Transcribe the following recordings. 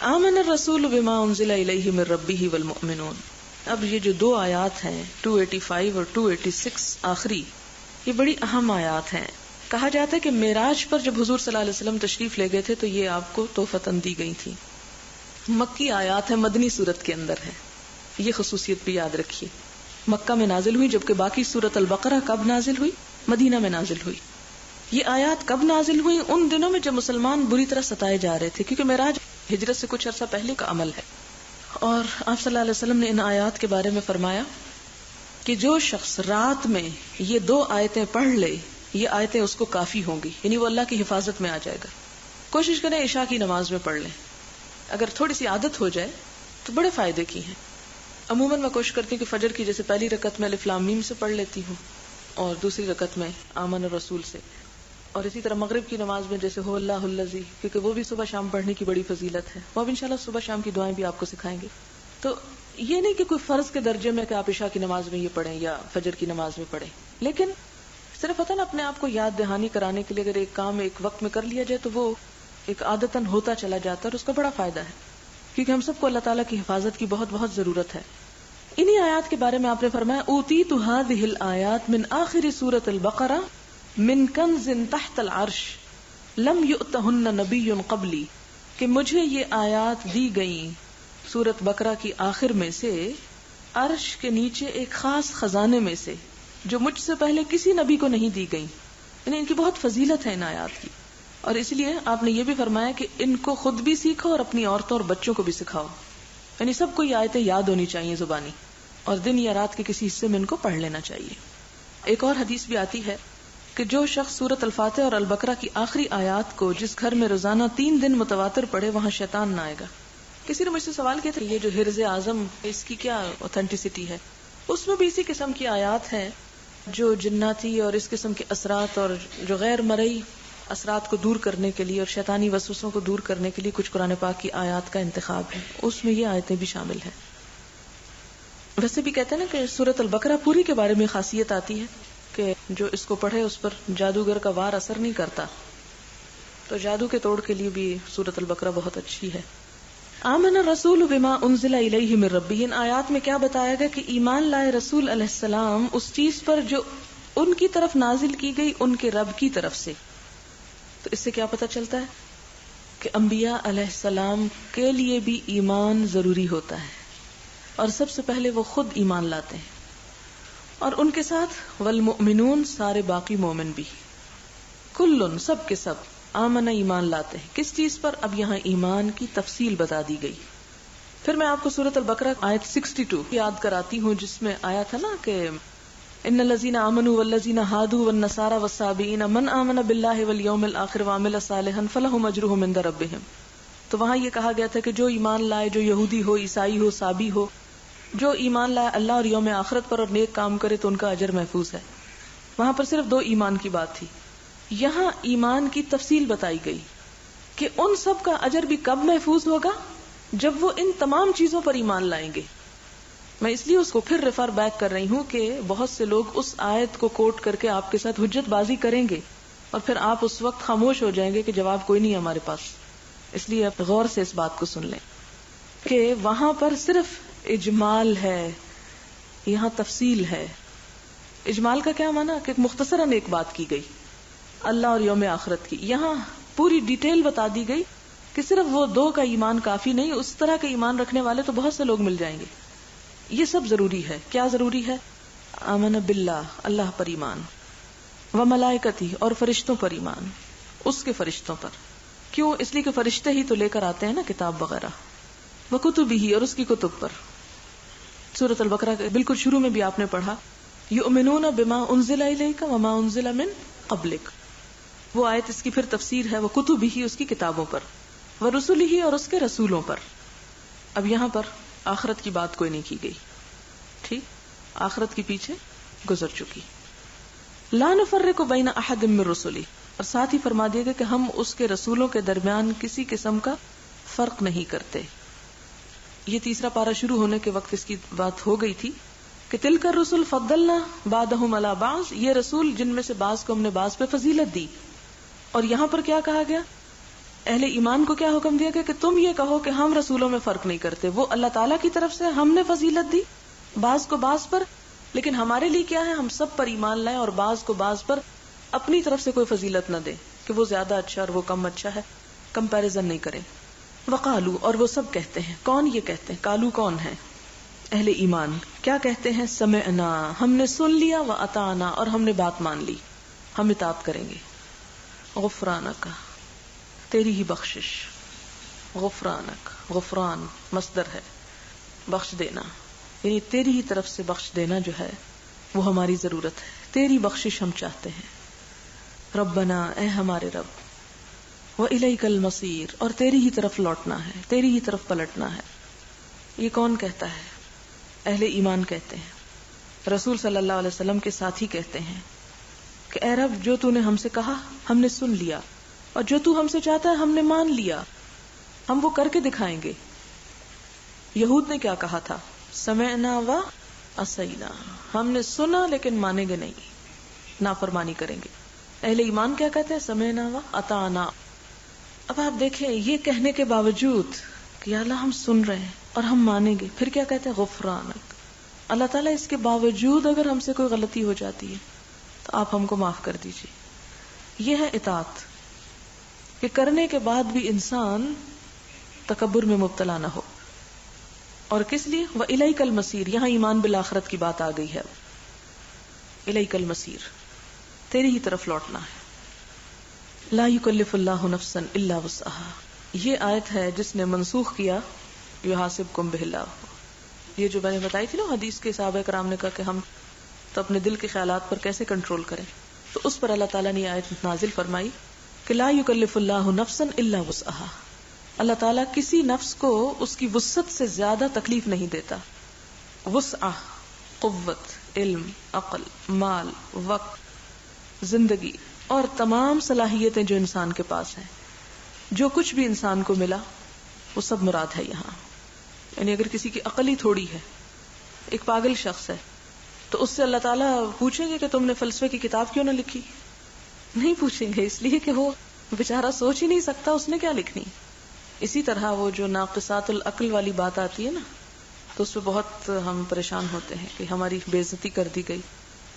آمن الرسول بما انزل الیہ من ربہ والمؤمنون. اب یہ جو دو آیات ہیں 285 اور 286 آخری، یہ بڑی اہم آیات ہیں. کہا جاتا ہے کہ معراج پر جب حضور صلی اللہ علیہ وسلم تشریف لے گئے تھے تو یہ آپ کو تحفتاً دی گئی تھی. مکی آیات ہے، مدنی صورت کے اندر ہے، یہ خصوصیت بھی یاد رکھیے. مکہ میں نازل ہوئی، جبکہ باقی سورت البقرہ کب نازل ہوئی؟ مدینہ میں نازل ہوئی. یہ آیات کب نازل ہوئی؟ ان دنوں میں جب مسلمان بری طرح ستائے جا رہے تھے، کیونکہ معراج ہجرت سے کچھ عرصہ پہلے کا عمل ہے. اور آپ صلی اللہ علیہ وسلم نے ان آیات کے بارے میں فرمایا کہ جو شخص رات میں یہ دو آیتیں پڑھ لے، یہ آیتیں اس کو کافی ہوں گی، یعنی وہ اللہ کی حفاظت میں آ جائے گا. کوشش کریں عشاء کی نماز میں پڑھ لیں، اگر تھوڑی سی عادت ہو جائے تو بڑے فائدے کی ہیں. عموماً میں کوشش کرتی ہوں کہ فجر کی جیسے پہلی رکعت میں الف لام میم سے پڑھ لیتی ہوں اور دوسری رکعت میں آمن الرسول سے، اور اسی طرح مغرب کی نماز میں جیسے ہو اللہ الذی، کیونکہ وہ بھی صبح شام پڑھنے کی بڑی فضیلت ہے. وہ اب انشاءاللہ صبح شام کی دعائیں بھی آپ کو سکھائیں گے. تو یہ نہیں کہ کوئی فرض کے درجے میں کہ آپ عشاء کی نماز میں یہ پڑھیں یا فجر کی نماز میں پڑھیں، لیکن صرف ہوتا نا اپنے آپ کو یاد دہانی کرانے کے لیے اگر ایک کام ایک وقت میں کر لیا جائے تو وہ ایک عادتاً ہوتا چلا جاتا ہے اور اس کا بڑا فائدہ ہے، کیونکہ ہم سب کو اللہ تعالیٰ کی حفاظت کی بہت بہت ضرورت ہے. انہی آیات کے بارے میں آپ نے فرمایا اوتیت هذه الآیات من آخر سورة البقرہ من کنز تحت العرش لم یؤتہن نبی قبلی، کہ مجھے یہ آیات دی گئیں سورت بقرہ کی آخر میں سے، عرش کے نیچے ایک خاص خزانے میں سے، جو مجھ سے پہلے کسی نبی کو نہیں دی گئیں. یعنی ان کی بہت فضیلت ہے ان آیات کی، اور اس لیے آپ نے یہ بھی فرمایا کہ ان کو خود بھی سیکھو اور اپنی عورتوں اور بچوں کو بھی سکھاؤ. یعنی سب کو یہ آیتیں یاد ہونی چاہیے زبانی، اور دن یا رات کے کسی حصے میں ان کو پڑھ لینا چاہیے. ایک اور حدیث بھی آتی ہے کہ جو شخص سورت الفاتحہ اور البقرہ کی آخری آیات کو جس گھر میں روزانہ 3 دن متواتر پڑھے وہاں شیطان نہ آئے گا. کسی نے مجھ سے سوال کیا تھا یہ جو حرز اعظم اس کی کیا اوتھینٹسٹی ہے؟ اس میں بھی اسی قسم کی آیات ہیں جو جناتی اور اس قسم کے اثرات اور جو غیر مرئی اثرات کو دور کرنے کے لیے اور شیطانی وسوسوں کو دور کرنے کے لیے کچھ قرآن پاک کی آیات کا انتخاب ہے، اس میں یہ آیتیں بھی شامل ہیں. ویسے بھی کہتے ہیں نا کہ سورت البقرہ پوری کے بارے میں خاصیت آتی ہے کہ جو اس کو پڑھے اس پر جادوگر کا وار اثر نہیں کرتا، تو جادو کے توڑ کے لیے بھی سورت البقرہ بہت اچھی ہے. آمن الرسول بما انزل الیہ من ربہ، ان آیات میں کیا بتایا گیا کہ ایمان لائے رسول علیہ السلام اس چیز پر جو ان کی طرف نازل کی گئی ان کے رب کی طرف سے. تو اس سے کیا پتہ چلتا ہے کہ انبیاء علیہ السلام کے لیے بھی ایمان ضروری ہوتا ہے، اور سب سے پہلے وہ خود ایمان لاتے ہیں، اور ان کے ساتھ والمؤمنون سارے باقی مومن بھی، کلن سب کے سب آمن ایمان لاتے ہیں. کس چیز پر؟ اب یہاں ایمان کی تفصیل بتا دی گئی. پھر میں آپ کو سورۃ البقرہ آیت 62 یاد کراتی ہوں جس میں آیا تھا نا کہ ان الذین آمنوا والذین ہادوا والنصارى والصابئین من آمن باللہ والیوم الآخر وعمل صالحا فلہم اجرہم عند ربہم. تو وہاں یہ کہا گیا تھا کہ جو ایمان لائے، جو یہودی ہو، عیسائی ہو، صابی ہو، جو ایمان لائے اللہ اور یوم آخرت پر اور نیک کام کرے تو ان کا اجر محفوظ ہے. وہاں پر صرف 2 ایمان کی بات تھی. یہاں ایمان کی تفصیل بتائی گئی کہ ان سب کا اجر بھی کب محفوظ ہوگا؟ جب وہ ان تمام چیزوں پر ایمان لائیں گے. میں اس لیے اس کو پھر ریفر بیک کر رہی ہوں کہ بہت سے لوگ اس آیت کو کوٹ کر کے آپ کے ساتھ حجت بازی کریں گے اور پھر آپ اس وقت خاموش ہو جائیں گے کہ جواب کوئی نہیں ہے ہمارے پاس. اس لیے آپ غور سے اس بات کو سن لیں کہ وہاں پر صرف اجمال ہے، یہاں تفصیل ہے. اجمال کا کیا معنی؟ کہ مختصراً ایک بات کی گئی اللہ اور یوم آخرت کی. یہاں پوری ڈیٹیل بتا دی گئی کہ صرف وہ 2 کا ایمان کافی نہیں، اس طرح کا ایمان رکھنے والے تو بہت سے لوگ مل جائیں گے. یہ سب ضروری ہے. کیا ضروری ہے؟ آمن باللہ، اللہ پر ایمان، وملائکتہ، اور فرشتوں پر ایمان، اس کے فرشتوں پر. کیوں؟ اس لیے کہ فرشتے ہی تو لے کر آتے ہیں نا کتاب وغیرہ. وکتبہ، اور اس کی کتب پر. سورۃ البقرہ کے بالکل شروع میں بھی آپ نے پڑھا یؤمنون بما انزل الیک وما انزل من قبلک. وہ آیت اس کی پھر تفسیر ہے وکتبہ، اس کی کتابوں پر، ورسلہ، اور اس کے رسولوں پر. اب یہاں پر آخرت کی بات کوئی نہیں کی گئی. ٹھیک، آخرت کی پیچھے گزر چکی. لا نفرق بین احد من رسلہ، اور ساتھ ہی فرما دیا گیا کہ ہم اس کے رسولوں کے درمیان کسی قسم کا فرق نہیں کرتے. یہ تیسرا پارہ شروع ہونے کے وقت اس کی بات ہو گئی تھی کہ تلک الرسل فضلنا بعضهم علی بعض، یہ رسول جن میں سے بعض کو ہم نے بعض پہ فضیلت دی. اور یہاں پر کیا کہا گیا اہل ایمان کو کیا حکم دیا کہ تم یہ کہو کہ ہم رسولوں میں فرق نہیں کرتے. وہ اللہ تعالیٰ کی طرف سے ہم نے فضیلت دی بعض کو بعض پر، لیکن ہمارے لیے کیا ہے ہم سب پر ایمان لائیں اور بعض کو بعض پر اپنی طرف سے کوئی فضیلت نہ دے کہ وہ زیادہ اچھا اور وہ کم اچھا ہے، کمپیریزن نہیں کریں. وقالو، اور وہ سب کہتے ہیں. کون یہ کہتے ہیں؟ کالو کون ہے؟ اہل ایمان. کیا کہتے ہیں؟ سمعنا، ہم نے سن لیا، و اطعنا، اور ہم نے بات مان لی، ہم اطاعت کریں گے. غفرانک، تیری ہی بخشش. غفرانک، غفران مصدر ہے، بخش دینا، یعنی تیری ہی طرف سے بخش دینا جو ہے وہ ہماری ضرورت ہے، تیری بخشش ہم چاہتے ہیں. ربنا، اے ہمارے رب. وَإِلَيْكَ الْمَصِيرُ، اور تیری ہی طرف لوٹنا ہے، تیری ہی طرف پلٹنا ہے. یہ کون کہتا ہے؟ اہل ایمان کہتے ہیں. رسول صلی اللہ علیہ وسلم کے ساتھی کہتے ہیں کہ اے رب، جو تو نے ہم سے کہا ہم نے سن لیا، اور جو تو ہم سے چاہتا ہے ہم نے مان لیا، ہم وہ کر کے دکھائیں گے. یہود نے کیا کہا تھا؟ سمعنا و عصینا، ہم نے سنا لیکن مانیں گے نہیں، نافرمانی کریں گے. اہل ایمان کیا کہتے ہیں؟ سمعنا و اطعنا. اب آپ دیکھیں یہ کہنے کے باوجود کہ یا اللہ ہم سن رہے ہیں اور ہم مانیں گے، پھر کیا کہتے ہیں؟ غفرانک. اللہ تعالیٰ اس کے باوجود اگر ہم سے کوئی غلطی ہو جاتی ہے تو آپ ہم کو معاف کر دیجیے. یہ ہے اطاعت، کہ کرنے کے بعد بھی انسان تکبر میں مبتلا نہ ہو. اور کس لیے؟ وَإِلَيْكَ الْمَصِيرُ، یہاں ایمان بالآخرت کی بات آ گئی ہے. إِلَيْكَ الْمَصِيرُ، تیری ہی طرف لوٹنا ہے. لا يكلف الله نفسا الا وسعها، یہ آیت ہے جس نے منسوخ کیا يحاسبكم به الله. یہ جو میں نے بتائی تھی نا حدیث کے صحابہ کرام نے کہا کہ ہم تو اپنے دل کے خیالات پر کیسے کنٹرول کریں، تو اس پر اللہ تعالیٰ نے یہ آیت نازل فرمائی کہ لا يكلف الله نفسا الا وسعها. اللہ تعالیٰ کسی نفس کو اس کی وسعت سے زیادہ تکلیف نہیں دیتا. وسعہ، قوت، علم، عقل، مال، وقت، زندگی اور تمام صلاحیتیں جو انسان کے پاس ہیں، جو کچھ بھی انسان کو ملا وہ سب مراد ہے یہاں. یعنی اگر کسی کی عقل ہی تھوڑی ہے، ایک پاگل شخص ہے، تو اس سے اللہ تعالیٰ پوچھیں گے کہ تم نے فلسفے کی کتاب کیوں نہ لکھی؟ نہیں پوچھیں گے، اس لیے کہ وہ بیچارہ سوچ ہی نہیں سکتا، اس نے کیا لکھنی. اسی طرح وہ جو ناقصات العقل والی بات آتی ہے نا، تو اس پہ بہت ہم پریشان ہوتے ہیں کہ ہماری بے عزتی کر دی گئی.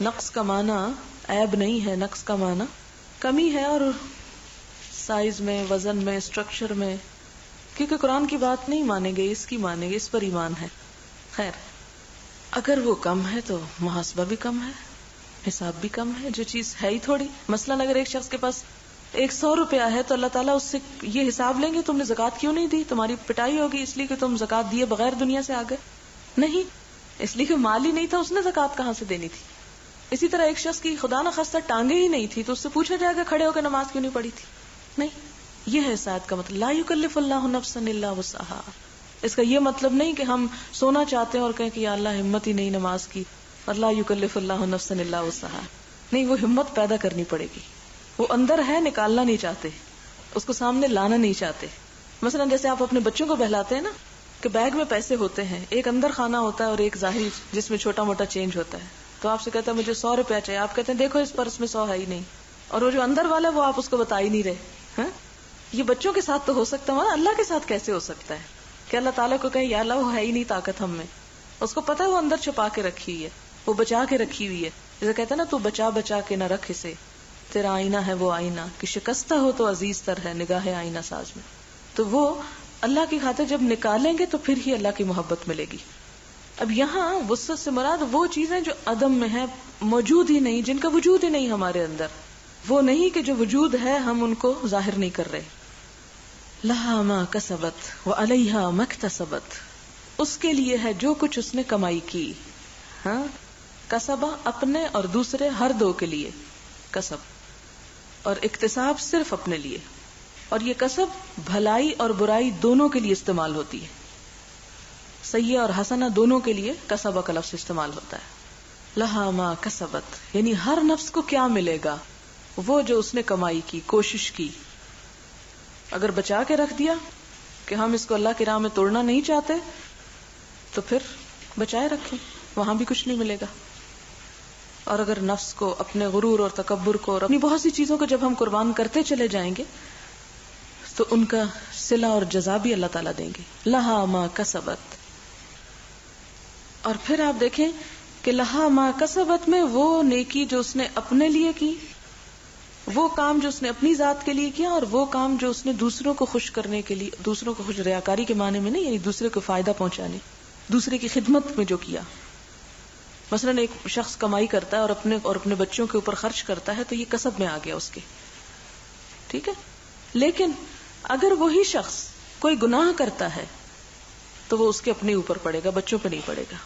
نقص کا معنی عیب نہیں ہے، نقص کا معنی کمی ہے، اور سائز میں، وزن میں، اسٹرکچر میں، کیونکہ قرآن کی بات نہیں مانیں گے، اس کی مانیں گے، اس پر ایمان ہے. خیر، اگر وہ کم ہے تو محاسبہ بھی کم ہے، حساب بھی کم ہے. جو چیز ہے ہی تھوڑی، مثلاً اگر ایک شخص کے پاس 100 روپیہ ہے تو اللہ تعالیٰ اس سے یہ حساب لیں گے تم نے زکوٰۃ کیوں نہیں دی، تمہاری پٹائی ہوگی اس لیے کہ تم زکوٰۃ دیے بغیر دنیا سے آ گئے. نہیں، اس لیے کہ مال ہی نہیں تھا، اس نے زکوٰۃ کہاں سے دینی تھی. اسی طرح ایک شخص کی خدا نہ خواستہ ٹانگیں ہی نہیں تھی تو اس سے پوچھا جائے گا کھڑے ہو کے نماز کیوں نہیں پڑھی تھی. نہیں، یہ ہے اس آیت کا مطلب. لا یکلف اللہ نفسا الا وسعها. اس کا یہ مطلب نہیں کہ ہم سونا چاہتے ہیں اور کہیں کہ یا اللہ ہمت ہی نہیں نماز کی، اور لا یکلف اللہ نفسا الا وسعها. نہیں، وہ ہمت پیدا کرنی پڑے گی. وہ اندر ہے، نکالنا نہیں چاہتے، اس کو سامنے لانا نہیں چاہتے. مثلا جیسے آپ اپنے بچوں کو بہلاتے ہیں نا کہ بیگ میں پیسے ہوتے ہیں، ایک اندر خانہ ہوتا ہے اور ایک ظاہری جس میں چھوٹا موٹا چینج ہوتا ہے. تو آپ سے کہتا ہے مجھے 100 روپیہ چاہیے، آپ کہتے ہیں دیکھو اس پرس میں 100 ہے ہی نہیں، اور وہ جو اندر والا ہے وہ آپ اس کو بتا ہی نہیں رہے. یہ بچوں کے ساتھ تو ہو سکتا ہے، اللہ کے ساتھ کیسے ہو سکتا ہے کہ اللہ تعالیٰ کو کہیں یا اللہ وہ ہے ہی نہیں طاقت ہم میں، اس کو پتا ہے وہ اندر چھپا کے رکھی ہوئی ہے، وہ بچا کے رکھی ہوئی ہے. جیسے کہتا ہے نا تو بچا بچا کے نہ رکھ اسے، تیرا آئینہ ہے وہ آئینہ کہ شکستہ ہو تو عزیز تر ہے نگاہ آئینہ ساز میں. تو وہ اللہ کی خاطر جب نکالیں گے تو پھر ہی اللہ کی محبت ملے گی. اب یہاں وسعت سے مراد وہ چیزیں جو عدم میں ہیں، موجود ہی نہیں، جن کا وجود ہی نہیں ہمارے اندر. وہ نہیں کہ جو وجود ہے ہم ان کو ظاہر نہیں کر رہے. لہا ما کسبت وعلیہا ما اکتسبت، اس کے لیے ہے جو کچھ اس نے کمائی کی. ہاں، کسبہ اپنے اور دوسرے ہر دو کے لیے کسب، اور اکتساب صرف اپنے لیے. اور یہ کسب بھلائی اور برائی دونوں کے لیے استعمال ہوتی ہے، سیئہ اور حسنہ دونوں کے لیے کسبہ کا لفظ استعمال ہوتا ہے. لہا ما کسبت یعنی ہر نفس کو کیا ملے گا، وہ جو اس نے کمائی کی، کوشش کی. اگر بچا کے رکھ دیا کہ ہم اس کو اللہ کی راہ میں توڑنا نہیں چاہتے تو پھر بچائے رکھیں، وہاں بھی کچھ نہیں ملے گا. اور اگر نفس کو، اپنے غرور اور تکبر کو اور اپنی بہت سی چیزوں کو جب ہم قربان کرتے چلے جائیں گے تو ان کا صلہ اور جزا بھی اللہ تعالیٰ دیں گے. لہا ما کسبت. اور پھر آپ دیکھیں کہ لہا ما کسبت میں وہ نیکی جو اس نے اپنے لیے کی، وہ کام جو اس نے اپنی ذات کے لیے کیا، اور وہ کام جو اس نے دوسروں کو خوش کرنے کے لیے، دوسروں کو خوش، ریاکاری کے معنی میں نہیں، یعنی دوسرے کو فائدہ پہنچانے، دوسرے کی خدمت میں جو کیا. مثلا ایک شخص کمائی کرتا ہے اور اپنے بچوں کے اوپر خرچ کرتا ہے تو یہ کسب میں آ گیا اس کے، ٹھیک ہے. لیکن اگر وہی شخص کوئی گناہ کرتا ہے تو وہ اس کے اپنے اوپر پڑے گا، بچوں پہ نہیں پڑے گا،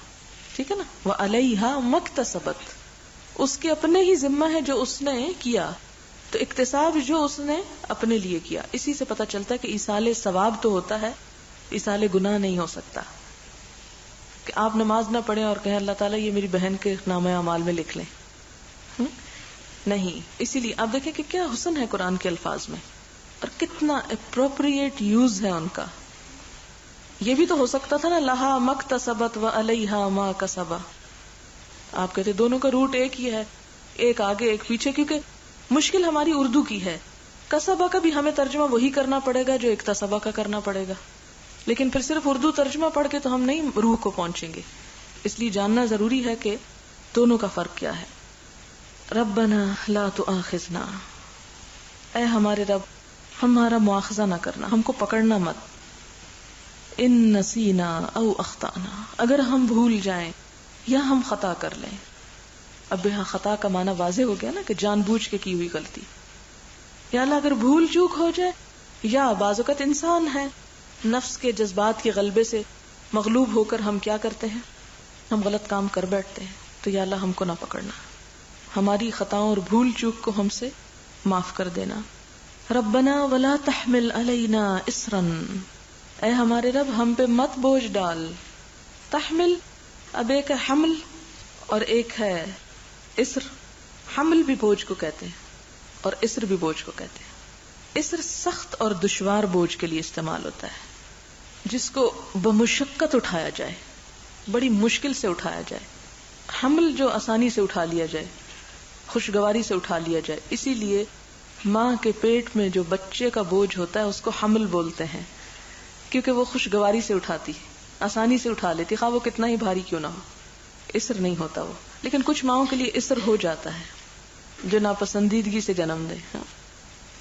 ٹھیک ہے نا. وَعَلَيْهَا مَكْتَسَبَتْ. اس کے اپنے ہی ذمہ ہے جو اس نے کیا. تو اکتساب جو اس نے اپنے لیے کیا. اسی سے پتہ چلتا ہے کہ ایصال ثواب تو ہوتا ہے، ایصال گناہ نہیں ہو سکتا. کہ آپ نماز نہ پڑھیں اور کہیں اللہ تعالیٰ یہ میری بہن کے نامہ اعمال میں لکھ لیں، نہیں. اسی لیے آپ دیکھیں کہ کیا حسن ہے قرآن کے الفاظ میں، اور کتنا اپروپریٹ یوز ہے ان کا. یہ بھی تو ہو سکتا تھا نا، لہا مکتسبت و علیہا ما کسبا. آپ کہتے دونوں کا روٹ ایک ہی ہے، ایک آگے ایک پیچھے، کیونکہ مشکل ہماری اردو کی ہے. کسبا کا بھی ہمیں ترجمہ وہی کرنا پڑے گا جو اکتسبا کا کرنا پڑے گا، لیکن پھر صرف اردو ترجمہ پڑھ کے تو ہم نہیں روح کو پہنچیں گے. اس لیے جاننا ضروری ہے کہ دونوں کا فرق کیا ہے. ربنا لا تؤاخذنا، اے ہمارے رب ہمارا مواخذہ نہ کرنا، ہم کو پکڑنا مت. ان نسینا او اخطانا، اگر ہم بھول جائیں یا ہم خطا کر لیں. اب یہاں خطا کا معنی واضح ہو گیا نا کہ جان بوجھ کے کی ہوئی غلطی. یا اللہ اگر بھول چوک ہو جائے، یا بعض اوقات انسان ہے نفس کے جذبات کے غلبے سے مغلوب ہو کر ہم کیا کرتے ہیں، ہم غلط کام کر بیٹھتے ہیں. تو یا اللہ ہم کو نہ پکڑنا، ہماری خطاؤں اور بھول چوک کو ہم سے معاف کر دینا. ربنا ولا تحمل علینا اسرا، اے ہمارے رب ہم پہ مت بوجھ ڈال. تحمل، اب ایک ہے حمل اور ایک ہے اسر. حمل بھی بوجھ کو کہتے ہیں اور اسر بھی بوجھ کو کہتے ہیں. اسر سخت اور دشوار بوجھ کے لیے استعمال ہوتا ہے، جس کو بمشقت اٹھایا جائے، بڑی مشکل سے اٹھایا جائے. حمل جو آسانی سے اٹھا لیا جائے، خوشگواری سے اٹھا لیا جائے. اسی لیے ماں کے پیٹ میں جو بچے کا بوجھ ہوتا ہے اس کو حمل بولتے ہیں، کیونکہ وہ خوشگواری سے اٹھاتی، آسانی سے اٹھا لیتی، خواہ وہ کتنا ہی بھاری کیوں نہ ہو. اسر نہیں ہوتا وہ. لیکن کچھ ماؤں کے لیے اسر ہو جاتا ہے جو ناپسندیدگی سے جنم دے.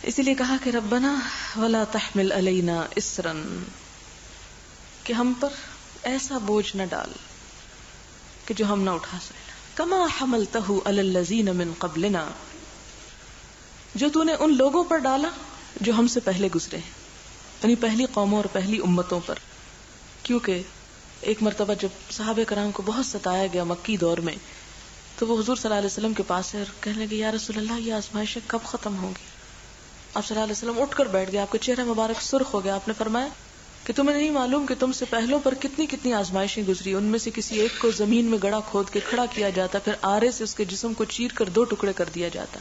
اسی لیے کہا کہ ربنا ولا تحمل علینا اسرا، کہ ہم پر ایسا بوجھ نہ ڈال کہ جو ہم نہ اٹھا سکیں. کما حملتہ علی الذین من قبلنا، جو تو نے ان لوگوں پر ڈالا جو ہم سے پہلے گزرے ہیں، یعنی پہلی قوموں اور پہلی امتوں پر. کیونکہ ایک مرتبہ جب صحابہ کرام کو بہت ستایا گیا مکی دور میں، تو وہ حضور صلی اللہ علیہ وسلم کے پاس ہے اور کہنے لگے یا رسول اللہ یہ آزمائشیں کب ختم ہوں گی. آپ صلی اللہ علیہ وسلم اٹھ کر بیٹھ گئے، آپ کا چہرہ مبارک سرخ ہو گیا. آپ نے فرمایا کہ تمہیں نہیں معلوم کہ تم سے پہلوں پر کتنی کتنی آزمائشیں گزری، ان میں سے کسی ایک کو زمین میں گڑا کھود کے کھڑا کیا جاتا، پھر آرے سے اس کے جسم کو چیر کر 2 ٹکڑے کر دیا جاتا،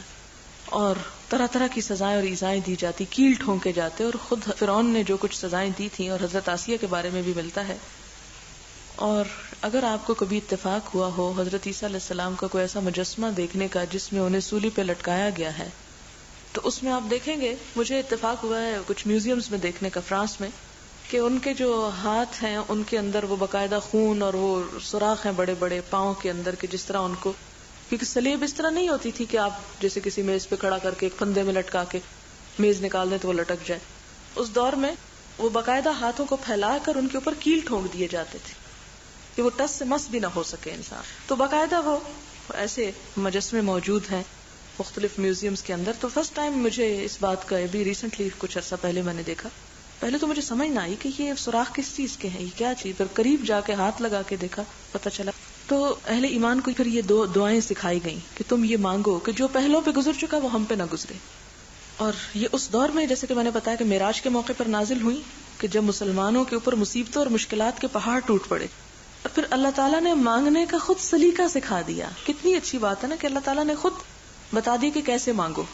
اور طرح طرح کی سزائیں اور ایذائیں دی جاتی، کیل ٹھونکے جاتے. اور خود فرعون نے جو کچھ سزائیں دی تھیں، اور حضرت آسیہ کے بارے میں بھی ملتا ہے. اور اگر آپ کو کبھی اتفاق ہوا ہو حضرت عیسیٰ علیہ السلام کا کوئی ایسا مجسمہ دیکھنے کا جس میں انہیں سولی پہ لٹکایا گیا ہے، تو اس میں آپ دیکھیں گے، مجھے اتفاق ہوا ہے کچھ میوزیمز میں دیکھنے کا فرانس میں، کہ ان کے جو ہاتھ ہیں ان کے اندر وہ باقاعدہ خون اور وہ سوراخ ہیں بڑے بڑے پاؤں کے اندر، کہ جس طرح ان کو، کیونکہ سلیب اس طرح نہیں ہوتی تھی کہ آپ جیسے کسی میز پہ کھڑا کر کے ایک پھندے میں لٹکا کے میز نکال دیں تو وہ لٹک جائے. اس دور میں وہ باقاعدہ ہاتھوں کو پھیلا کر ان کے اوپر کیل ٹھونک دیے جاتے تھے کہ وہ ٹس سے مس بھی نہ ہو سکے انسان. تو باقاعدہ وہ ایسے مجسمے موجود ہیں مختلف میوزیمز کے اندر. تو فرسٹ ٹائم مجھے اس بات کا ابھی ریسنٹلی کچھ عرصہ پہلے میں نے دیکھا. پہلے تو مجھے سمجھ نہ آئی کہ یہ سوراخ کس چیز کے ہیں، یہ کیا چیز. پھر قریب جا کے ہاتھ لگا کے دیکھا، پتہ چلا. تو اہل ایمان کو پھر یہ 2 دعائیں سکھائی گئیں کہ تم یہ مانگو کہ جو پہلوں پہ گزر چکا وہ ہم پہ نہ گزرے. اور یہ اس دور میں جیسے کہ میں نے بتایا کہ معراج کے موقع پر نازل ہوئی، کہ جب مسلمانوں کے اوپر مصیبتوں اور مشکلات کے پہاڑ ٹوٹ پڑے، اور پھر اللہ تعالیٰ نے مانگنے کا خود سلیقہ سکھا دیا. کتنی اچھی بات ہے نا کہ اللہ تعالیٰ نے خود بتا دی کہ کیسے مانگو.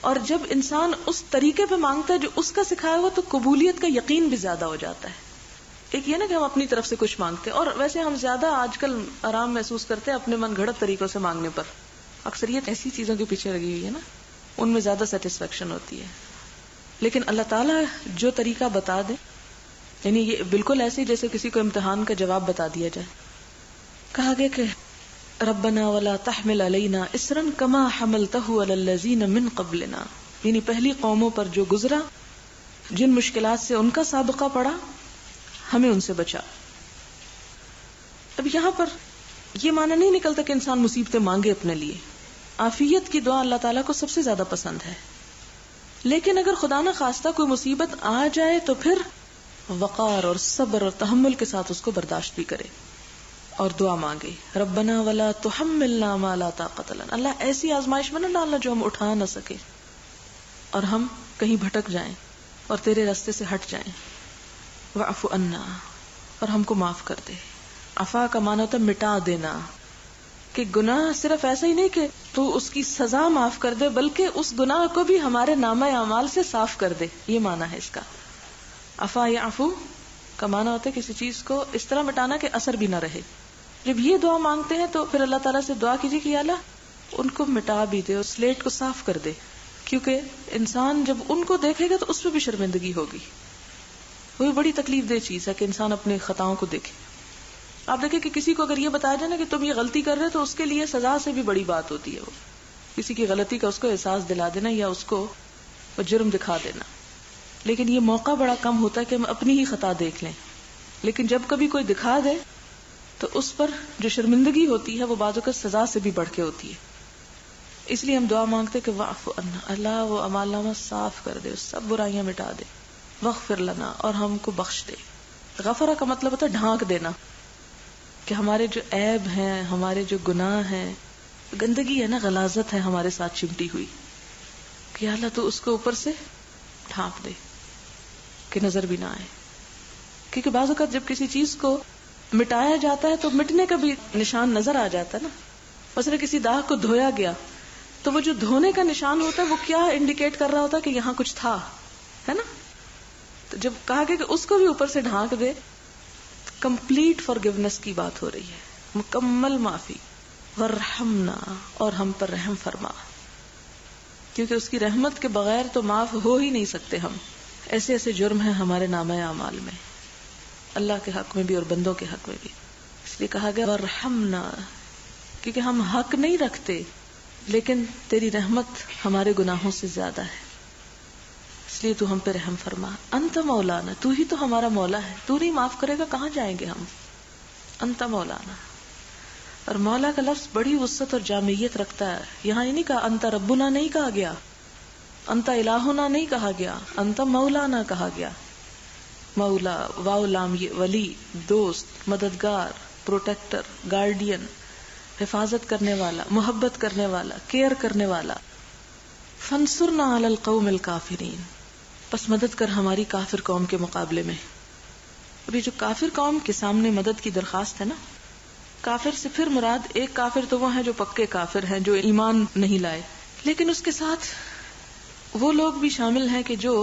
اور جب انسان اس طریقے پہ مانگتا ہے جو اس کا سکھایا ہوا، تو قبولیت کا یقین بھی زیادہ ہو جاتا ہے. ایک یہ نا کہ ہم اپنی طرف سے کچھ مانگتے ہیں، اور ویسے ہم زیادہ آج کل آرام محسوس کرتے ہیں اپنے من گھڑت طریقوں سے مانگنے پر. اکثریت ایسی چیزوں کے پیچھے لگی ہوئی ہے نا، ان میں زیادہ سیٹسفیکشن ہوتی ہے. لیکن اللہ تعالیٰ جو طریقہ بتا دے، یعنی یہ بالکل ایسے ہی جیسے کسی کو امتحان کا جواب بتا دیا جائے. کہا گیا کہ ربنا ولا تحمل علینا اسرا کما حملتہ علی الذین من قبلنا، یعنی پہلی قوموں پر جو گزرا، جن مشکلات سے ان کا سابقہ پڑا، ہمیں ان سے بچا. اب یہاں پر یہ معنی نہیں نکلتا کہ انسان مصیبتیں مانگے اپنے لیے. عافیت کی دعا اللہ تعالیٰ کو سب سے زیادہ پسند ہے، لیکن اگر خدا نہ خواستہ کوئی مصیبت آ جائے تو پھر وقار اور صبر اور تحمل کے ساتھ اس کو برداشت بھی کرے اور دعا مانگے. ربنا ولا تحملنا ما لا طاقت لنا، اللہ ایسی آزمائش میں نہ ڈالنا جو ہم اٹھا نہ سکے اور ہم کہیں بھٹک جائیں اور تیرے راستے سے ہٹ جائیں. واعف عنا، اور ہم کو معاف کر دے. عفا کا معنی ہوتا ہے مٹا دینا، کہ گناہ صرف ایسا ہی نہیں کہ تو اس کی سزا معاف کر دے، بلکہ اس گناہ کو بھی ہمارے نامہ اعمال سے صاف کر دے. یہ معنی ہے اس کا. عفا یعفو کا معنی ہوتا ہے کسی چیز کو اس طرح مٹانا کہ اثر بھی نہ رہے. جب یہ دعا مانگتے ہیں تو پھر اللہ تعالیٰ سے دعا کیجیے کہ یا اللہ ان کو مٹا بھی دے، اس سلیٹ کو صاف کر دے، کیونکہ انسان جب ان کو دیکھے گا تو اس پہ بھی شرمندگی ہوگی. وہ بڑی تکلیف دہ چیز ہے کہ انسان اپنے خطاؤں کو دیکھے. آپ دیکھیں کہ کسی کو اگر یہ بتایا جائے نا کہ تم یہ غلطی کر رہے تو اس کے لیے سزا سے بھی بڑی بات ہوتی ہے. وہ کسی کی غلطی کا اس کو احساس دلا دینا یا اس کو جرم دکھا دینا. لیکن یہ موقع بڑا کم ہوتا ہے کہ ہم اپنی ہی خطا دیکھ لیں. لیکن جب کبھی کوئی دکھا دے تو اس پر جو شرمندگی ہوتی ہے وہ بعض اوقات سزا سے بھی بڑھ کے ہوتی ہے. اس لیے ہم دعا مانگتے کہ واعف عنا، اللہ وہ اعمال نامہ صاف کر دے، سب برائیاں مٹا دے. واغفر لنا، اور ہم کو بخش دے. غفرہ کا مطلب ہوتا ہے ڈھانک دینا، کہ ہمارے جو عیب ہیں، ہمارے جو گناہ ہیں، گندگی ہے نا، غلاظت ہے ہمارے ساتھ چمٹی ہوئی، کہ اللہ تو اس کو اوپر سے ڈھانپ دے کہ نظر بھی نہ آئے. کیونکہ بعض اوقات جب کسی چیز کو مٹایا جاتا ہے تو مٹنے کا بھی نشان نظر آ جاتا ہے نا. مثلا کسی داغ کو دھویا گیا تو وہ جو دھونے کا نشان ہوتا ہے وہ کیا انڈیکیٹ کر رہا ہوتا ہے کہ یہاں کچھ تھا، ہے نا. تو جب کہا گیا کہ اس کو بھی اوپر سے ڈھانک دے، کمپلیٹ فارگیونیس کی بات ہو رہی ہے، مکمل معافی. ورحمنا، اور ہم پر رحم فرما، کیونکہ اس کی رحمت کے بغیر تو معاف ہو ہی نہیں سکتے ہم. ایسے ایسے جرم ہیں ہمارے نامہ اعمال میں، اللہ کے حق میں بھی اور بندوں کے حق میں بھی. اس لیے کہا گیا ورحمنا، کیونکہ ہم حق نہیں رکھتے لیکن تیری رحمت ہمارے گناہوں سے زیادہ ہے، اس لیے تو ہم پہ رحم فرما. انت مولانا، تو ہی تو ہمارا مولا ہے، تو نہیں معاف کرے گا کہاں جائیں گے ہم. انت مولانا، اور مولا کا لفظ بڑی وسعت اور جامعیت رکھتا ہے. یہاں یہ نہیں کہا انت ربنا، نہیں کہا گیا انت الہنا، نہیں کہا گیا انت مولانا کہا گیا. مولا، واو لام، یہ ولی، دوست، مددگار، پروٹیکٹر، گارڈین، حفاظت کرنے والا، محبت کرنے والا، کیئر کرنے والا. فانصرنا علی القوم الکافرین، پس مدد کر ہماری کافر قوم کے مقابلے میں. ابھی جو کافر قوم کے سامنے مدد کی درخواست ہے نا، کافر سے پھر مراد ایک کافر تو وہ ہیں جو پکے کافر ہیں، جو ایمان نہیں لائے، لیکن اس کے ساتھ وہ لوگ بھی شامل ہیں کہ جو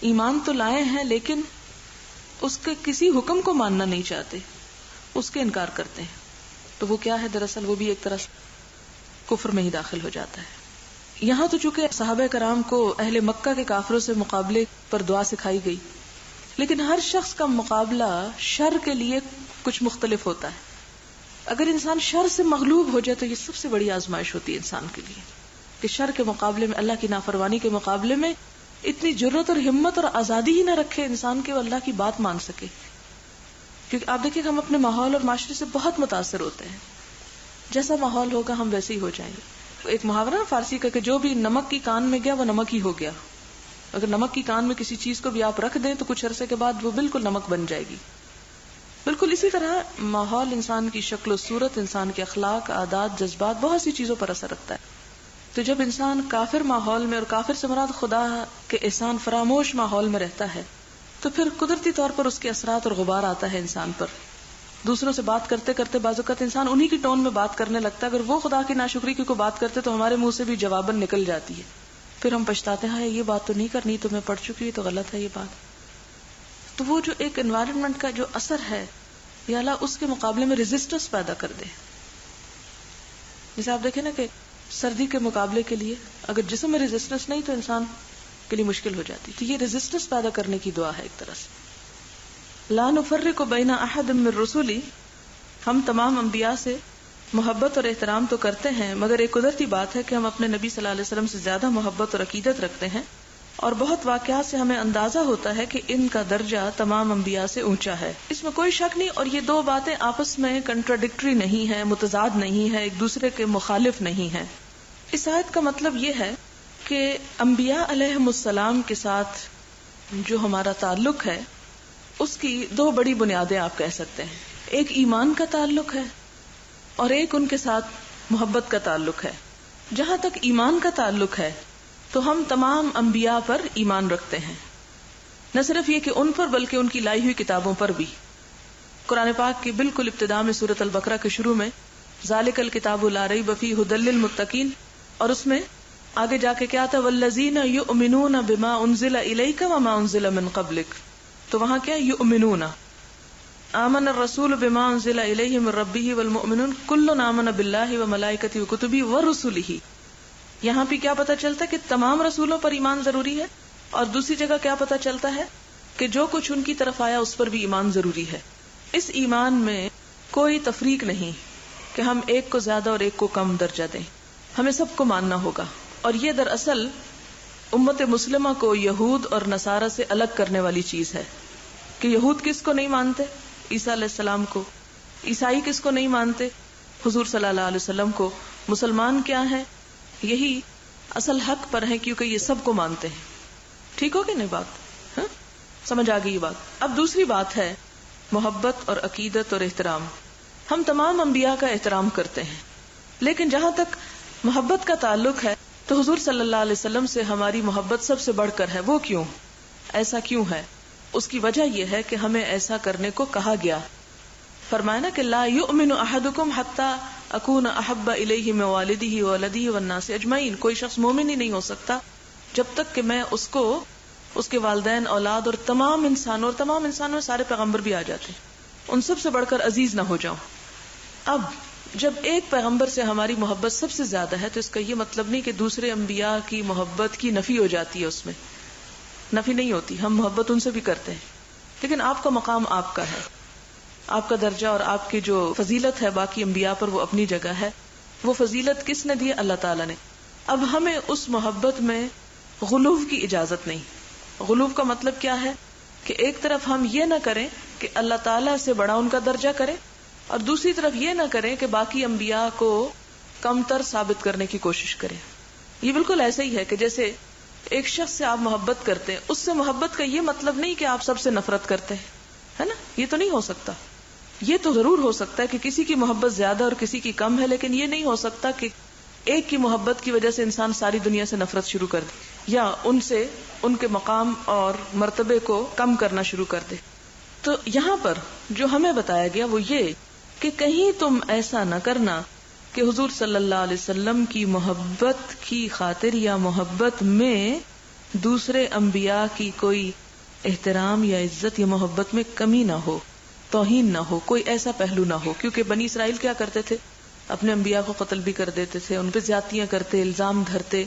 ایمان تو لائے ہیں لیکن اس کے کسی حکم کو ماننا نہیں چاہتے، اس کے انکار کرتے ہیں. تو وہ کیا ہے دراصل؟ وہ بھی ایک طرح سے کفر میں ہی داخل ہو جاتا ہے. یہاں تو چونکہ صحابہ کرام کو اہل مکہ کے کافروں سے مقابلے پر دعا سکھائی گئی، لیکن ہر شخص کا مقابلہ شر کے لیے کچھ مختلف ہوتا ہے. اگر انسان شر سے مغلوب ہو جائے تو یہ سب سے بڑی آزمائش ہوتی ہے انسان کے لیے، کہ شر کے مقابلے میں، اللہ کی نافرمانی کے مقابلے میں اتنی جرت اور ہمت اور آزادی ہی نہ رکھے انسان کے وہ اللہ کی بات مان سکے. کیونکہ آپ دیکھیں ہم اپنے ماحول اور معاشرے سے بہت متاثر ہوتے ہیں، جیسا ماحول ہوگا ہم ویسے ہی ہو جائیں گے. ایک محاورہ فارسی کا کہ جو بھی نمک کی کان میں گیا وہ نمک ہی ہو گیا. اگر نمک کی کان میں کسی چیز کو بھی آپ رکھ دیں تو کچھ عرصے کے بعد وہ بالکل نمک بن جائے گی. بالکل اسی طرح ماحول انسان کی شکل و صورت، انسان کے اخلاق، عادات، جذبات، بہت سی چیزوں پر اثر رکھتا ہے. تو جب انسان کافر ماحول میں، اور کافر سے مراد خدا کے احسان فراموش ماحول میں رہتا ہے، تو پھر قدرتی طور پر اس کے اثرات اور غبار آتا ہے انسان پر. دوسروں سے بات کرتے کرتے بعض اوقات انسان انہی کی ٹون میں بات کرنے لگتا ہے. اگر وہ خدا کی ناشکری کی کوئی بات کرتے تو ہمارے منہ سے بھی جواباً نکل جاتی ہے. پھر ہم پچھتاتے ہیں یہ بات تو نہیں کرنی، تو میں پڑھ چکی ہوں، تو غلط ہے یہ بات. تو وہ جو ایک انوائرمنٹ کا جو اثر ہے، یا اللہ اس کے مقابلے میں ریزسٹنس پیدا کر دے. جیسے آپ دیکھیں نا کہ سردی کے مقابلے کے لیے اگر جسم میں ریزسٹنس نہیں تو انسان کے لیے مشکل ہو جاتی. تو یہ ریزسٹنس پیدا کرنے کی دعا ہے ایک طرح سے. لا نفرق بین احد من رسلی، ہم تمام انبیاء سے محبت اور احترام تو کرتے ہیں، مگر ایک قدرتی بات ہے کہ ہم اپنے نبی صلی اللہ علیہ وسلم سے زیادہ محبت اور عقیدت رکھتے ہیں، اور بہت واقعات سے ہمیں اندازہ ہوتا ہے کہ ان کا درجہ تمام انبیاء سے اونچا ہے. اس میں کوئی شک نہیں، اور یہ دو باتیں آپس میں کنٹراڈکٹری نہیں ہے، متضاد نہیں ہے، ایک دوسرے کے مخالف نہیں ہے. اس آیت کا مطلب یہ ہے کہ انبیاء علیہم السلام کے ساتھ جو ہمارا تعلق ہے اس کی دو بڑی بنیادیں آپ کہہ سکتے ہیں. ایک ایمان کا تعلق ہے اور ایک ان کے ساتھ محبت کا تعلق ہے. جہاں تک ایمان کا تعلق ہے تو ہم تمام انبیاء پر ایمان رکھتے ہیں، نہ صرف یہ کہ ان پر بلکہ ان کی لائی ہوئی کتابوں پر بھی. قرآن پاک کی بالکل ابتدا میں سورۃ البقرہ کے شروع میں ذالک الکتاب لا ریب فیہ ھدی للمتقین، اور اس میں آگے جا کے کیا تھا والذین یؤمنون بما انزل الیک وما انزل من قبلک. تو وہاں کیا یؤمنون، آمن الرسول بما انزل الیہ من ربہ والمؤمنون کل آمن باللہ وملائکتہ وکتبہ ورسلہ. یہاں بھی کیا پتہ چلتا ہے کہ تمام رسولوں پر ایمان ضروری ہے، اور دوسری جگہ کیا پتہ چلتا ہے کہ جو کچھ ان کی طرف آیا اس پر بھی ایمان ضروری ہے. اس ایمان میں کوئی تفریق نہیں کہ ہم ایک کو زیادہ اور ایک کو کم درجہ دیں، ہمیں سب کو ماننا ہوگا. اور یہ دراصل امت مسلمہ کو یہود اور نصارہ سے الگ کرنے والی چیز ہے کہ یہود کس کو نہیں مانتے؟ عیسیٰ علیہ السلام کو. عیسائی کس کو نہیں مانتے؟ حضور صلی اللہ علیہ وسلم کو. مسلمان کیا ہیں؟ یہی اصل حق پر ہیں کیونکہ یہ سب کو مانتے ہیں. ٹھیک ہو کہ نہیں بات؟ سمجھ آ گئی یہ بات. اب دوسری بات ہے محبت اور عقیدت اور احترام. ہم تمام انبیاء کا احترام کرتے ہیں، لیکن جہاں تک محبت کا تعلق ہے تو حضور صلی اللہ علیہ وسلم سے ہماری محبت سب سے بڑھ کر ہے. وہ کیوں؟ ایسا کیوں ہے؟ اس کی وجہ یہ ہے کہ ہمیں ایسا کرنے کو کہا گیا. فرمایا نا کہ لا یؤمن احدکم حتی اکون احب الیہ من والدہ وولدہ والناس اجمعین. کوئی شخص مومن ہی نہیں ہو سکتا جب تک کہ میں اس کو، اس کے والدین، اولاد اور تمام انسانوں، اور تمام انسانوں میں سارے پیغمبر بھی آ جاتے ہیں، ان سب سے بڑھ کر عزیز نہ ہو جاؤں. اب جب ایک پیغمبر سے ہماری محبت سب سے زیادہ ہے تو اس کا یہ مطلب نہیں کہ دوسرے انبیاء کی محبت کی نفی ہو جاتی ہے. اس میں نفی نہیں ہوتی، ہم محبت ان سے بھی کرتے ہیں، لیکن آپ کا مقام آپ کا ہے، آپ کا درجہ اور آپ کی جو فضیلت ہے باقی انبیاء پر وہ اپنی جگہ ہے. وہ فضیلت کس نے دی؟ اللہ تعالیٰ نے. اب ہمیں اس محبت میں غلو کی اجازت نہیں. غلو کا مطلب کیا ہے کہ ایک طرف ہم یہ نہ کریں کہ اللہ تعالیٰ سے بڑا ان کا درجہ کریں، اور دوسری طرف یہ نہ کریں کہ باقی انبیاء کو کم تر ثابت کرنے کی کوشش کریں. یہ بالکل ایسے ہی ہے کہ جیسے ایک شخص سے آپ محبت کرتے ہیں، اس سے محبت کا یہ مطلب نہیں کہ آپ سب سے نفرت کرتے ہیں، ہے نا؟ یہ تو نہیں ہو سکتا. یہ تو ضرور ہو سکتا ہے کہ کسی کی محبت زیادہ اور کسی کی کم ہے، لیکن یہ نہیں ہو سکتا کہ ایک کی محبت کی وجہ سے انسان ساری دنیا سے نفرت شروع کر دے یا ان سے ان کے مقام اور مرتبے کو کم کرنا شروع کر دے. تو یہاں پر جو ہمیں بتایا گیا وہ یہ کہ کہیں تم ایسا نہ کرنا کہ حضور صلی اللہ علیہ وسلم کی محبت کی خاطر یا محبت میں دوسرے انبیاء کی کوئی احترام یا عزت یا محبت میں کمی نہ ہو، توہین نہ ہو، کوئی ایسا پہلو نہ ہو. کیونکہ بنی اسرائیل کیا کرتے تھے؟ اپنے انبیاء کو قتل بھی کر دیتے تھے، ان پہ زیادتیاں کرتے، الزام دھرتے.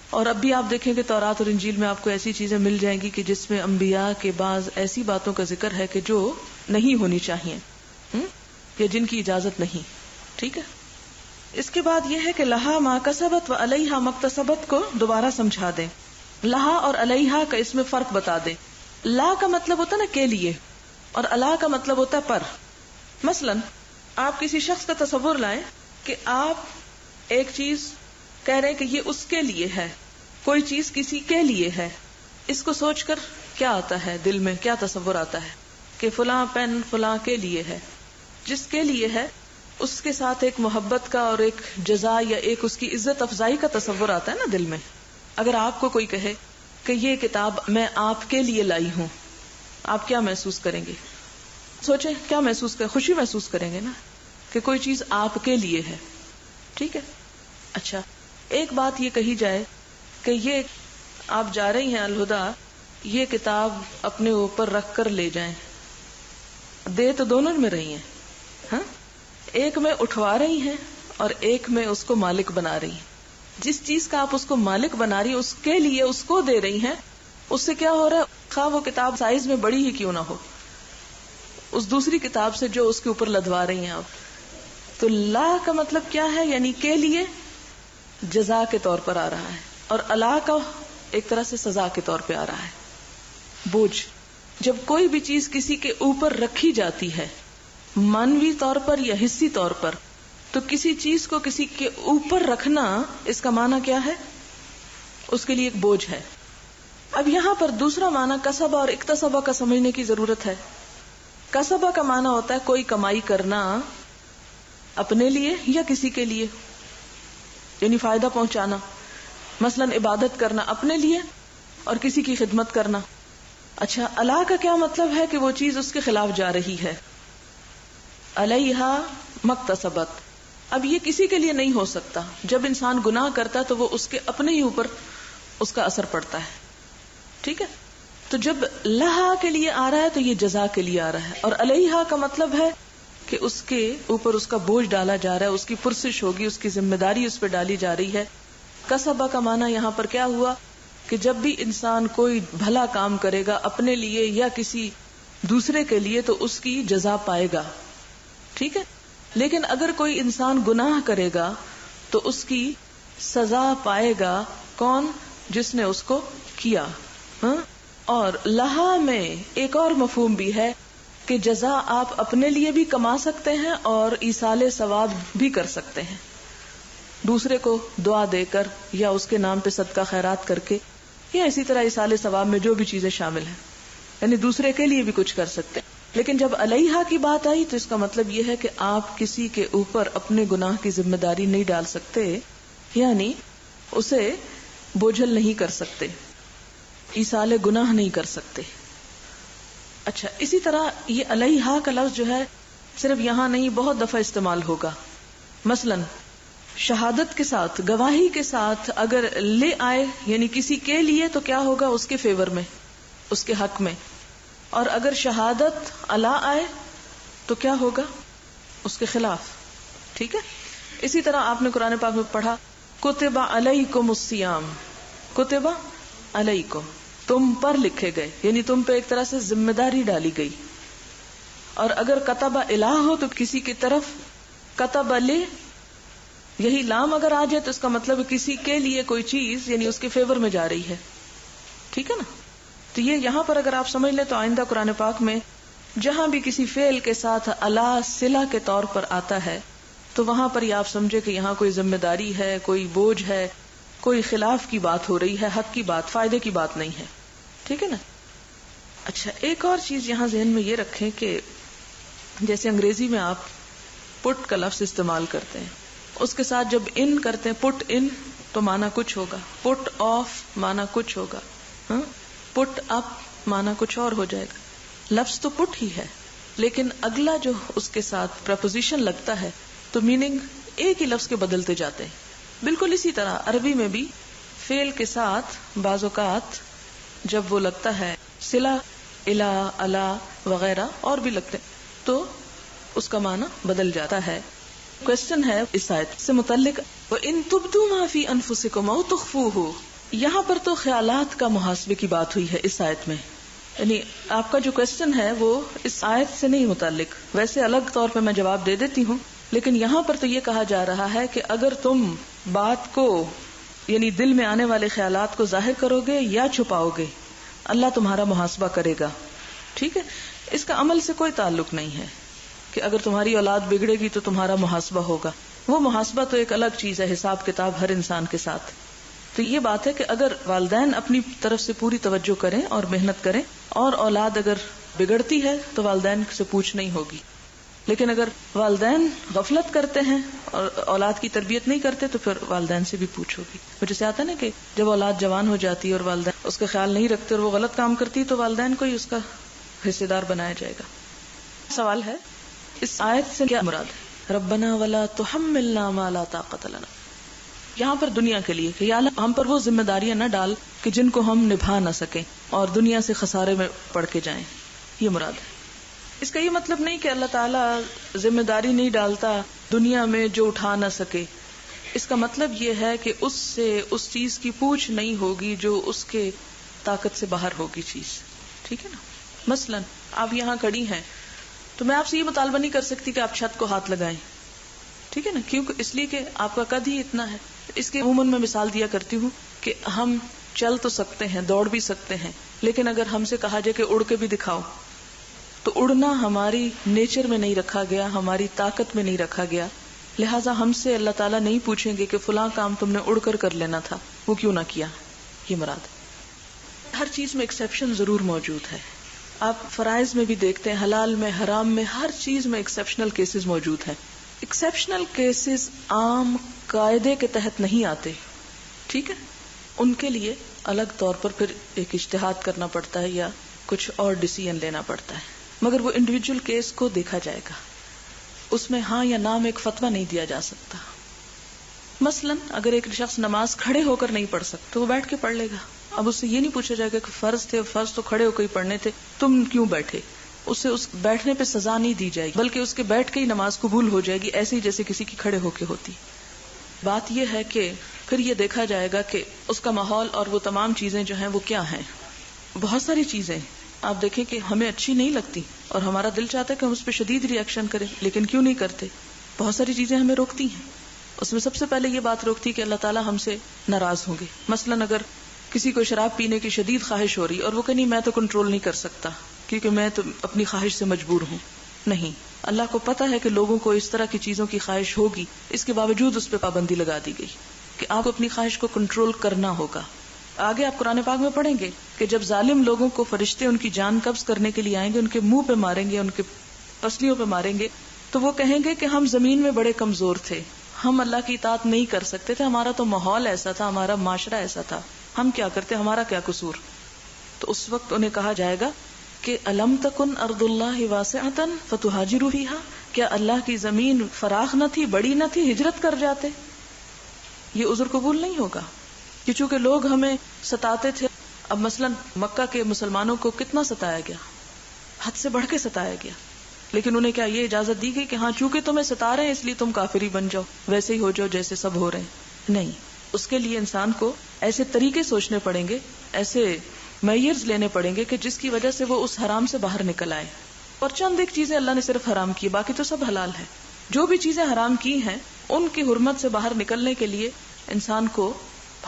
اور اب بھی آپ دیکھیں کہ تورات اور انجیل میں آپ کو ایسی چیزیں مل جائیں گی کہ جس میں انبیاء کے بعض ایسی باتوں کا ذکر ہے کہ جو نہیں ہونی چاہیے یا جن کی اجازت نہیں. ٹھیک ہے. اس کے بعد یہ ہے کہ لہا ما کسبت و علیہا مکتسبت کو دوبارہ سمجھا دیں. لہا اور علیہا کا اس میں فرق بتا دیں. لا کا مطلب ہوتا ہے نا کے لیے، اور اللہ کا مطلب ہوتا ہے پر. مثلا آپ کسی شخص کا تصور لائیں کہ آپ ایک چیز کہہ رہے ہیں کہ یہ اس کے لیے ہے، کوئی چیز کسی کے لیے ہے. اس کو سوچ کر کیا آتا ہے دل میں، کیا تصور آتا ہے کہ فلاں پین فلاں کے لیے ہے. جس کے لیے ہے اس کے ساتھ ایک محبت کا اور ایک جزا یا ایک اس کی عزت افزائی کا تصور آتا ہے نا دل میں. اگر آپ کو کوئی کہے کہ یہ کتاب میں آپ کے لیے لائی ہوں، آپ کیا محسوس کریں گے؟ سوچیں کیا محسوس کریں؟ خوشی محسوس کریں گے نا کہ کوئی چیز آپ کے لیے ہے. ٹھیک ہے. اچھا ایک بات یہ کہی جائے کہ یہ آپ جا رہی ہیں الہدا، یہ کتاب اپنے اوپر رکھ کر لے جائیں. دے تو دونوں میں رہی ہیں، ہاں، ایک میں اٹھوا رہی ہیں اور ایک میں اس کو مالک بنا رہی ہیں. جس چیز کا آپ اس کو مالک بنا رہی ہیں اس کے لیے اس کو دے رہی ہیں، اس سے کیا ہو رہا ہے، خواہ وہ کتاب سائز میں بڑی ہی کیوں نہ ہو، اس دوسری کتاب سے جو اس کے اوپر لدوا رہی ہیں آپ. تو لا کا مطلب کیا ہے، یعنی کے لیے جزا کے طور پر آ رہا ہے، اور الا کا ایک طرح سے سزا کے طور پہ آ رہا ہے. بوجھ، جب کوئی بھی چیز کسی کے اوپر رکھی جاتی ہے مانوی طور پر یا حصی طور پر، تو کسی چیز کو کسی کے اوپر رکھنا، اس کا معنی کیا ہے، اس کے لیے ایک بوجھ ہے. اب یہاں پر دوسرا معنی کسبہ اور اکتسبہ کا سمجھنے کی ضرورت ہے. کسبہ کا معنی ہوتا ہے کوئی کمائی کرنا اپنے لیے یا کسی کے لیے، یعنی فائدہ پہنچانا، مثلا عبادت کرنا اپنے لیے اور کسی کی خدمت کرنا. اچھا، الا کا کیا مطلب ہے کہ وہ چیز اس کے خلاف جا رہی ہے. علیہا مکتسبت، اب یہ کسی کے لیے نہیں ہو سکتا. جب انسان گناہ کرتا ہے تو وہ اس کے اپنے ہی اوپر اس کا اثر پڑتا ہے. ٹھیک ہے، تو جب لہا کے لیے آ رہا ہے تو یہ جزا کے لیے آ رہا ہے، اور علیہا کا مطلب ہے کہ اس کے اوپر اس کا بوجھ ڈالا جا رہا ہے، اس کی پرسش ہوگی، اس کی ذمہ داری اس پہ ڈالی جا رہی ہے. کسبہ کا معنی یہاں پر کیا ہوا کہ جب بھی انسان کوئی بھلا کام کرے گا اپنے لیے یا کسی دوسرے کے لیے تو اس کی جزا پائے گا. ٹھیک ہے، لیکن اگر کوئی انسان گناہ کرے گا تو اس کی سزا پائے گا کون؟ جس نے اس کو کیا. اور لہا میں ایک اور مفہوم بھی ہے کہ جزا آپ اپنے لیے بھی کما سکتے ہیں اور ایصال ثواب بھی کر سکتے ہیں، دوسرے کو دعا دے کر یا اس کے نام پہ صدقہ خیرات کر کے، یا اسی طرح ایصال ثواب میں جو بھی چیزیں شامل ہیں، یعنی دوسرے کے لیے بھی کچھ کر سکتے ہیں. لیکن جب علیہا کی بات آئی تو اس کا مطلب یہ ہے کہ آپ کسی کے اوپر اپنے گناہ کی ذمہ داری نہیں ڈال سکتے، یعنی اسے بوجھل نہیں کر سکتے، ایصال گناہ نہیں کر سکتے. اچھا، اسی طرح یہ علیہا کا لفظ جو ہے صرف یہاں نہیں، بہت دفعہ استعمال ہوگا. مثلا شہادت کے ساتھ، گواہی کے ساتھ اگر لے آئے یعنی کسی کے لیے تو کیا ہوگا، اس کے فیور میں، اس کے حق میں. اور اگر شہادت الا آئے تو کیا ہوگا، اس کے خلاف. ٹھیک ہے، اسی طرح آپ نے قرآن پاک میں پڑھا کتب علیکم الصیام، کتب علیکم، تم پر لکھے گئے، یعنی تم پہ ایک طرح سے ذمہ داری ڈالی گئی. اور اگر کتب الہ ہو تو کسی کی طرف، کتب لے، یہی لام اگر آ جائے تو اس کا مطلب ہے کسی کے لیے کوئی چیز یعنی اس کے فیور میں جا رہی ہے. ٹھیک ہے نا. تو یہ یہاں پر اگر آپ سمجھ لیں تو آئندہ قرآن پاک میں جہاں بھی کسی فعل کے ساتھ الا صلہ کے طور پر آتا ہے تو وہاں پر یہ آپ سمجھے کہ یہاں کوئی ذمہ داری ہے، کوئی بوجھ ہے، کوئی خلاف کی بات ہو رہی ہے، حق کی بات، فائدے کی بات نہیں ہے. ٹھیک ہے نا. اچھا، ایک اور چیز یہاں ذہن میں یہ رکھیں کہ جیسے انگریزی میں آپ پٹ کا لفظ استعمال کرتے ہیں، اس کے ساتھ جب ان کرتے ہیں، پٹ ان، تو معنی کچھ ہوگا، پٹ آف معنی کچھ ہوگا، پٹ اپ معنی کچھ اور ہو جائے گا. لفظ تو پٹ ہی ہے لیکن اگلا جو اس کے ساتھ پریپوزیشن لگتا ہے تو میننگ ایک ہی لفظ کے بدلتے جاتے ہیں. بالکل اسی طرح عربی میں بھی فعل کے ساتھ بعض اوقات جب وہ لگتا ہے صلہ، الا، الا وغیرہ اور بھی لگتے تو اس کا معنی بدل جاتا ہے. کوشچن ہے اس آیت سے متعلق، وَإِن تُبْدُوا مَا فِي أَنفُسِكُمْ أَوْ تُخْفُوهُ، یہاں پر تو خیالات کا محاسبے کی بات ہوئی ہے اس آیت میں. یعنی آپ کا جو کوشچن ہے وہ اس آیت سے نہیں متعلق، ویسے الگ طور پہ میں جواب دے دیتی ہوں، لیکن یہاں پر تو یہ کہا جا رہا ہے کہ اگر تم بات کو یعنی دل میں آنے والے خیالات کو ظاہر کرو گے یا چھپاؤ گے، اللہ تمہارا محاسبہ کرے گا. ٹھیک ہے، اس کا عمل سے کوئی تعلق نہیں ہے کہ اگر تمہاری اولاد بگڑے گی تو تمہارا محاسبہ ہوگا. وہ محاسبہ تو ایک الگ چیز ہے، حساب کتاب ہر انسان کے ساتھ. تو یہ بات ہے کہ اگر والدین اپنی طرف سے پوری توجہ کریں اور محنت کریں، اور اولاد اگر بگڑتی ہے تو والدین سے پوچھ نہیں ہوگی. لیکن اگر والدین غفلت کرتے ہیں اور اولاد کی تربیت نہیں کرتے تو پھر والدین سے بھی پوچھ ہوگی. جیسے آتا ہے نا کہ جب اولاد جوان ہو جاتی ہے اور والدین اس کا خیال نہیں رکھتے اور وہ غلط کام کرتی تو والدین کو ہی اس کا حصے دار بنایا جائے گا. سوال ہے اس آیت سے کیا مراد ہے؟ ربنا ولا تحملنا ما لا طاقت لنا، یہاں پر دنیا کے لیے کہ یا اللہ ہم پر وہ ذمہ داریاں نہ ڈال کہ جن کو ہم نبھا نہ سکیں اور دنیا سے خسارے میں پڑ کے جائیں، یہ مراد ہے. اس کا یہ مطلب نہیں کہ اللہ تعالیٰ ذمہ داری نہیں ڈالتا دنیا میں جو اٹھا نہ سکے. اس کا مطلب یہ ہے کہ اس سے اس چیز کی پوچھ نہیں ہوگی جو اس کے طاقت سے باہر ہوگی چیز. ٹھیک ہے نا؟ مثلا آپ یہاں کھڑی ہیں تو میں آپ سے یہ مطالبہ نہیں کر سکتی کہ آپ چھت کو ہاتھ لگائیں. ٹھیک ہے نا؟ کیونکہ اس لیے کہ آپ کا قد ہی اتنا ہے. اس کے عموماً میں مثال دیا کرتی ہوں کہ ہم چل تو سکتے ہیں, دوڑ بھی سکتے ہیں, لیکن اگر ہم سے کہا جائے کہ اڑ کے بھی دکھاؤ, تو اڑنا ہماری نیچر میں نہیں رکھا گیا, ہماری طاقت میں نہیں رکھا گیا. لہٰذا ہم سے اللہ تعالیٰ نہیں پوچھیں گے کہ فلاں کام تم نے اڑ کر لینا تھا, وہ کیوں نہ کیا. یہ مراد. ہر چیز میں ایکسیپشن ضرور موجود ہے. آپ فرائض میں بھی دیکھتے ہیں, حلال میں, حرام میں, ہر چیز میں ایکسیپشنل کیسز موجود ہیں. ایکسیپشنل کیسز عام قاعدے کے تحت نہیں آتے. ٹھیک ہے؟ ان کے لیے الگ طور پر پھر ایک اجتہاد کرنا پڑتا ہے یا کچھ اور ڈیسیژن لینا پڑتا ہے, مگر وہ انڈیویجول کیس کو دیکھا جائے گا. اس میں ہاں یا نہ میں ایک فتویٰ نہیں دیا جا سکتا. مثلا اگر ایک شخص نماز کھڑے ہو کر نہیں پڑھ سکتا تو وہ بیٹھ کے پڑھ لے گا. اب اس سے یہ نہیں پوچھا جائے گا کہ فرض تھے, فرض تو کھڑے ہو کے ہی پڑھنے تھے, تم کیوں بیٹھے. اسے اس بیٹھنے پہ سزا نہیں دی جائے گی, بلکہ اس کے بیٹھ کے ہی نماز قبول ہو جائے گی, ایسے ہی جیسے کسی کی کھڑے ہو کے ہوتی. بات یہ ہے کہ پھر یہ دیکھا جائے گا کہ اس کا ماحول اور وہ تمام چیزیں جو ہیں وہ کیا ہیں. بہت ساری چیزیں آپ دیکھیں کہ ہمیں اچھی نہیں لگتی اور ہمارا دل چاہتا ہے کہ ہم اس پہ شدید ری ایکشن کریں, لیکن کیوں نہیں کرتے. بہت ساری چیزیں ہمیں روکتی ہیں. اس میں سب سے پہلے یہ بات روکتی کہ اللہ تعالیٰ ہم سے ناراض ہوں گے. مثلا اگر کسی کو شراب پینے کی شدید خواہش ہو رہی اور وہ کہ نہیں میں تو کنٹرول نہیں کر سکتا کیونکہ میں تو اپنی خواہش سے مجبور ہوں. نہیں, اللہ کو پتا ہے کہ لوگوں کو اس طرح کی چیزوں کی خواہش ہوگی, اس کے باوجود اس پہ پابندی لگا دی گئی کہ آپ کو اپنی خواہش کو کنٹرول کرنا ہوگا. آگے آپ قرآن پاک میں پڑھیں گے کہ جب ظالم لوگوں کو فرشتے ان کی جان قبض کرنے کے لیے آئیں گے, ان کے منہ پہ ماریں گے, ان کے پسلیوں پہ ماریں گے, تو وہ کہیں گے کہ ہم زمین میں بڑے کمزور تھے, ہم اللہ کی اطاعت نہیں کر سکتے تھے, ہمارا تو ماحول ایسا تھا, ہمارا معاشرہ ایسا تھا, ہم کیا کرتے, ہمارا کیا قصور. تو اس وقت انہیں کہا جائے گا کہ الم تکن ارض اللہ واسعۃ فتہاجروا فیہا, کیا اللہ کی زمین فراخ نہ تھی, بڑی نہ تھی, ہجرت کر جاتے. یہ عذر قبول نہیں ہوگا کہ چونکہ لوگ ہمیں ستاتے تھے. اب مثلا مکہ کے مسلمانوں کو کتنا ستایا گیا, حد سے بڑھ کے ستایا گیا, لیکن انہیں کیا یہ اجازت دی گئی کہ ہاں چونکہ تمہیں ستا رہے ہیں اس لیے تم کافر ہی بن جاؤ, ویسے ہی ہو جاؤ جیسے سب ہو رہے ہیں. نہیں, اس کے لیے انسان کو ایسے طریقے سوچنے پڑیں گے, ایسے میئرز لینے پڑیں گے کہ جس کی وجہ سے وہ اس حرام سے باہر نکل آئے. اور چند ایک چیزیں اللہ نے صرف حرام کی, باقی تو سب حلال ہے. جو بھی چیزیں حرام کی ہیں ان کی حرمت سے باہر نکلنے کے لیے انسان کو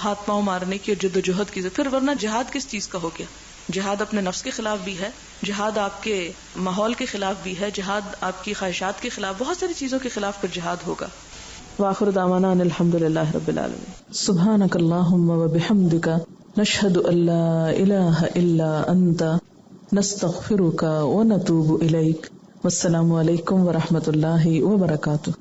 ہاتھ پاؤں مارنے کی اور جد و جہد کی. پھر ورنہ جہاد کس چیز کا ہو گیا؟ جہاد اپنے نفس کے خلاف بھی ہے, جہاد آپ کے ماحول کے خلاف بھی ہے, جہاد آپ کی خواہشات کے خلاف, بہت ساری چیزوں کے خلاف پھر جہاد ہوگا. وآخر دعوانا ان الحمدللہ رب العالمین. سبحانک اللہم وبحمدک نشہد ان لا الہ الا انت نستغفرک ونتوب الیک. والسلام علیکم ورحمۃ اللہ وبرکاتہ.